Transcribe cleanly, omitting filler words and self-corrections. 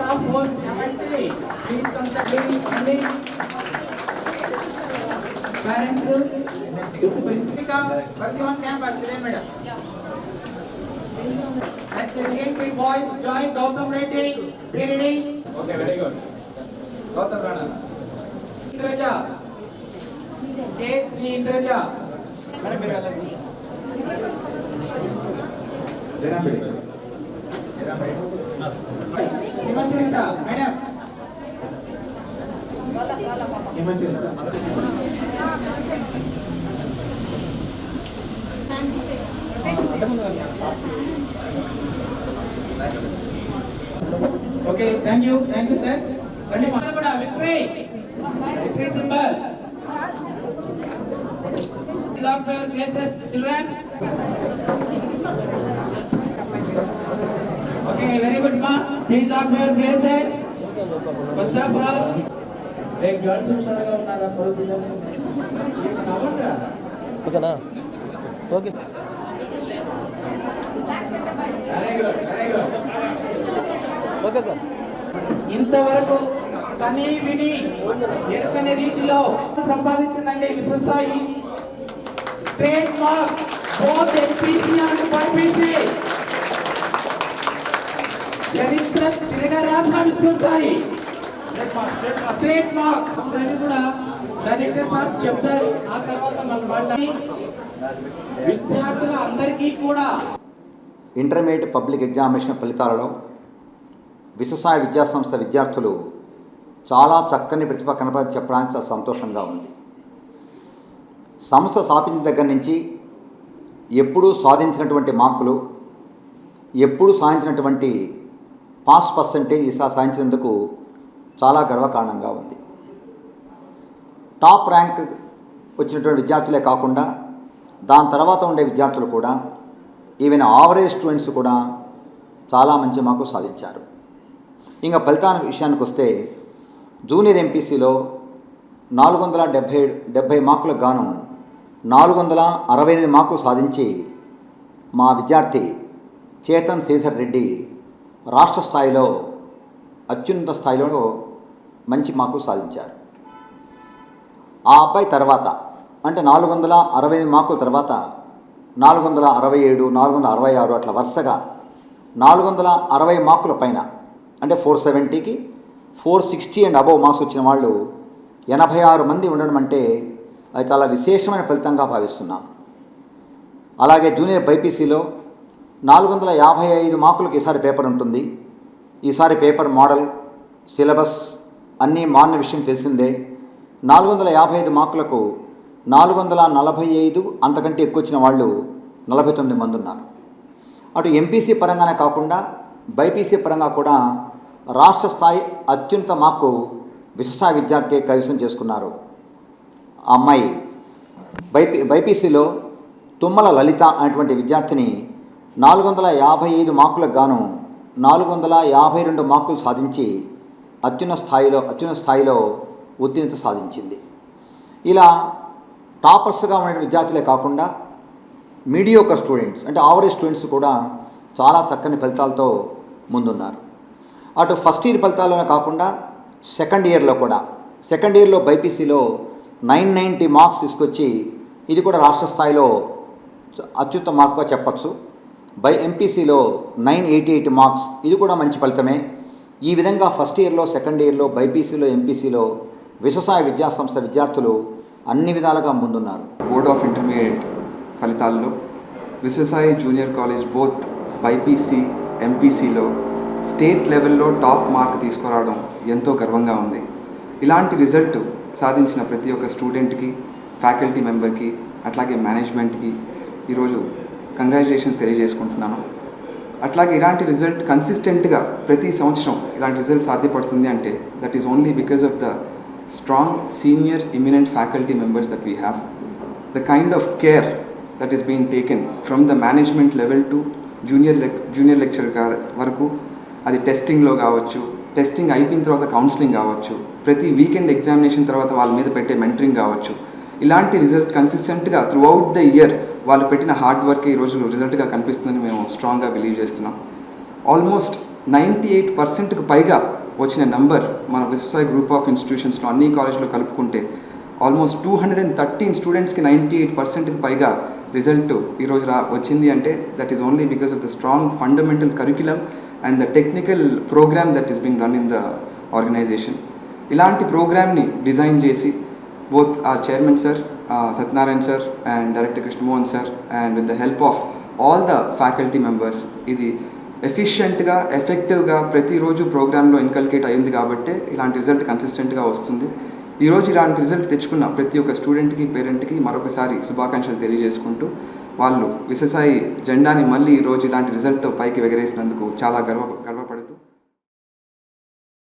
staff 470. Please come to please. Parents, Prinsipika, Bhaktivan campus today, madam. Next, three boys, Joyce, Gautam Reddy, be ready. Okay, very good. Gautam Rana. Indraja. Yes, Indraja. Madam, Himacharita, madam. Himacharita. Okay, thank you, sir. Ready, Manapura, victory symbol. Lock your places, children. Okay, very good, ma. Please lock your places. First of all, hey, girls who shall go on our purposes. Okay, na. Okay. Very good, very good. Okay, sir. ఇంతవరకు కనీ విని ఎరుకనే రీతిలో సంపాదించిందండి Vishwasai straight mark both MPC and BiPC చరిత్ర తిరగరాసిన Viswasai straight mark అవి కూడా డైరెక్టర్ సార్ చెప్తారు. ఆ తర్వాత మళ్ళీ మాట్లాడి విద్యార్థుల అందరికీ కూడా ఇంటర్మీడియట్ పబ్లిక్ ఎగ్జామినేషన్ ఫలితాలలో విశ్వసాయ విద్యాసంస్థ విద్యార్థులు చాలా చక్కని ప్రతిభ కనపడి చెప్పడానికి చాలా సంతోషంగా ఉంది. సంస్థ స్థాపించిన దగ్గర నుంచి ఎప్పుడూ సాధించినటువంటి మార్కులు, ఎప్పుడూ సాధించినటువంటి పాస్ పర్సంటేజ్ ఈసారి సాధించినందుకు చాలా గర్వకారణంగా ఉంది. టాప్ ర్యాంక్ వచ్చినటువంటి విద్యార్థులే కాకుండా దాని తర్వాత ఉండే విద్యార్థులు కూడా, ఈవెన్ ఆవరేజ్ స్టూడెంట్స్ కూడా చాలా మంచి మార్కులు సాధించారు. ఇంకా ఫలితాల విషయానికి వస్తే జూనియర్ ఎంపీసీలో 470 మార్కులకు గాను 468 మార్కులు సాధించి మా విద్యార్థి చేతన్ శ్రీధర్ రెడ్డి రాష్ట్ర స్థాయిలో అత్యున్నత స్థాయిలో మంచి మార్కులు సాధించారు. ఆ అబ్బాయి తర్వాత అంటే 468 మార్కుల తర్వాత 467, 466 అట్లా వరుసగా 460 మార్కుల పైన అంటే 470కి 460 అండ్ అబవ్ మార్క్స్ వచ్చిన వాళ్ళు 86 మంది ఉండడం అంటే అది చాలా విశేషమైన ఫలితంగా భావిస్తున్నాం. అలాగే జూనియర్ బైపీసీలో 455 మార్కులకు ఈసారి పేపర్ ఉంటుంది. ఈసారి పేపర్ మోడల్, సిలబస్ అన్నీ మారిన విషయం తెలిసిందే. 455 మార్కులకు 445 అంతకంటే ఎక్కువ వచ్చిన వాళ్ళు 49 మంది ఉన్నారు. అటు ఎంపీసీ పరంగానే కాకుండా బైపీసీ పరంగా కూడా రాష్ట్ర స్థాయి అత్యున్నత మార్కు విశ్వసాయ విద్యార్థి కైవసం చేసుకున్నారు. ఆ అమ్మాయి బైపీసీలో తుమ్మల లలిత అనేటువంటి విద్యార్థిని 455 మార్కులకు గాను 452 మార్కులు సాధించి అత్యున్నత స్థాయిలో ఉత్తీర్ణత సాధించింది. ఇలా టాపర్స్గా ఉన్న విద్యార్థులే కాకుండా మీడియోకర్ స్టూడెంట్స్ అంటే ఆవరేజ్ స్టూడెంట్స్ కూడా చాలా చక్కని ఫలితాలతో ముందున్నారు. అటు ఫస్ట్ ఇయర్ ఫలితాల్లోనే కాకుండా సెకండ్ ఇయర్లో బైపీసీలో 990 మార్క్స్ తీసుకొచ్చి ఇది కూడా రాష్ట్ర స్థాయిలో అత్యుత్తమ మార్కుగా చెప్పచ్చు. ఎంపీసీలో 988 మార్క్స్, ఇది కూడా మంచి ఫలితమే. ఈ విధంగా ఫస్ట్ ఇయర్లో, సెకండ్ ఇయర్లో, బైపీసీలో, ఎంపీసీలో విశ్వసాయ విద్యాసంస్థ విద్యార్థులు అన్ని విధాలుగా ముందున్నారు. బోర్డ్ ఆఫ్ ఇంటర్మీడియట్ ఫలితాల్లో Vishwasai junior college both BiPC, ఎంపీసీలో స్టేట్ లెవెల్లో టాప్ మార్క్ తీసుకురావడం ఎంతో గర్వంగా ఉంది. ఇలాంటి రిజల్ట్ సాధించిన ప్రతి ఒక్క స్టూడెంట్కి, ఫ్యాకల్టీ మెంబర్కి, అట్లాగే మేనేజ్మెంట్కి ఈరోజు కంగ్రాచులేషన్స్ తెలియజేసుకుంటున్నాను. అట్లాగే ఇలాంటి రిజల్ట్ కన్సిస్టెంట్గా ప్రతి సంవత్సరం ఇలాంటి రిజల్ట్ సాధ్యపడుతుంది అంటే that is only because of the strong senior eminent faculty members that we have, the kind of care that is being taken from the management level to junior lecturer వరకు, అది టెస్టింగ్లో కావచ్చు, testing అయిపోయిన తర్వాత counselling కావచ్చు, ప్రతి weekend examination తర్వాత వాళ్ళ మీద పెట్టే మెంటరింగ్ కావచ్చు, ఇలాంటి రిజల్ట్ కన్సిస్టెంట్గా త్రూ అవుట్ ద ఇయర్ వాళ్ళు పెట్టిన హార్డ్ వర్క్ ఈరోజు రిజల్ట్గా కనిపిస్తుందని మేము స్ట్రాంగ్గా బిలీవ్ చేస్తున్నాం. ఆల్మోస్ట్ 98%కు పైగా వచ్చిన నంబర్ మన విశ్వసాయి గ్రూప్ ఆఫ్ ఇన్స్టిట్యూషన్స్లో అన్ని కాలేజ్లో కలుపుకుంటే ఆల్మోస్ట్ 213 స్టూడెంట్స్కి 98%కి పైగా రిజల్ట్ ఈరోజు వచ్చింది అంటే that is only because of the strong fundamental curriculum and the technical program that is being run in the organization. ఇలాంటి ప్రోగ్రామ్ని డిజైన్ చేసి both our chairman sir, Satyanarayan sir and director Krishnamohan sir, and with the help of all the faculty members, ఇది ఎఫిషియెంట్గా ఎఫెక్టివ్గా ప్రతిరోజు ప్రోగ్రాంలో inculcate అయ్యింది కాబట్టి ఇలాంటి రిజల్ట్ కన్సిస్టెంట్గా వస్తుంది. ఈరోజు ఇలాంటి రిజల్ట్ తెచ్చుకున్న ప్రతి ఒక్క స్టూడెంట్కి పేరెంట్కి మరొకసారి శుభాకాంక్షలు తెలియజేసుకుంటూ వాళ్ళు విశ్వసాయి జెండాని మళ్ళీ ఈరోజు ఇలాంటి రిజల్ట్తో పైకి ఎగరేసినందుకు చాలా గర్వపడుతున్నాను.